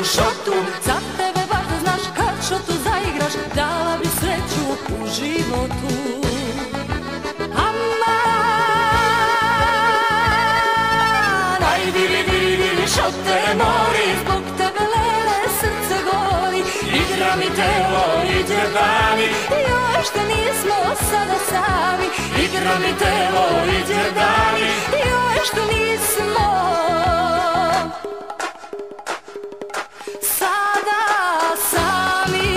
šotu. Za tebe baš da znaš kad šotu zaigraš, dala bi sreću u životu. Aman, aj viri, viri, viri, šote mori, zbog tebe lele srce gori. Igra mi telo, iđe dani, joj što nismo sada sami. Igra mi telo, iđe dani, joj što nismo sada sami.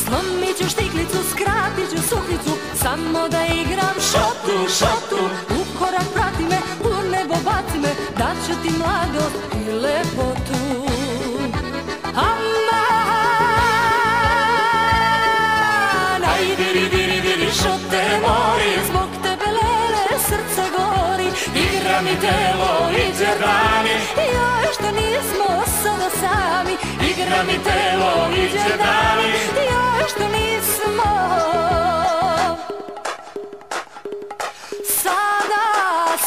Slomit ću štiklicu, skratit ću suknicu, samo da igram šotu, šotu. U korak prati me, u nebo baci me, dat ću ti mladost i lepotu. Aman, aj viri, viri, viri, šote mori, zbog tebe lele srce gori. Igra mi telo, iđe dani, joj što nismo sada sami. Igra mi telo, iđe dani, joj što nismo sada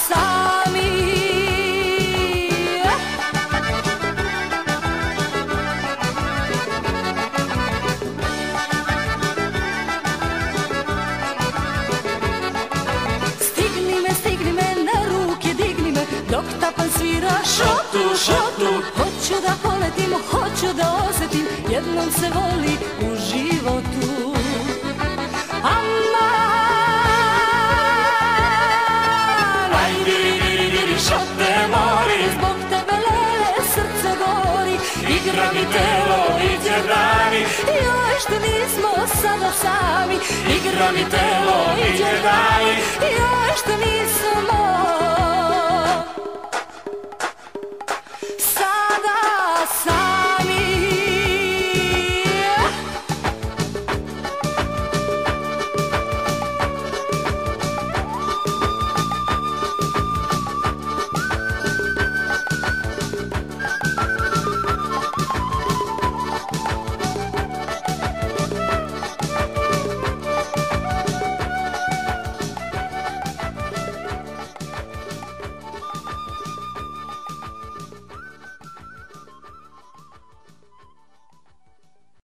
sami. Stigni me, na ruke digni me, dok tapan svira šotu, šotu. Hoću da poletim, hoću da osjetim, jednom se voli u životu. Aman, aj viri, viri, viri, šote mori, zbog tebe lele srce gori. Igra mi telo, iđe dani, joj što nismo sada sami. Igra mi telo, iđe dani, joj što nismo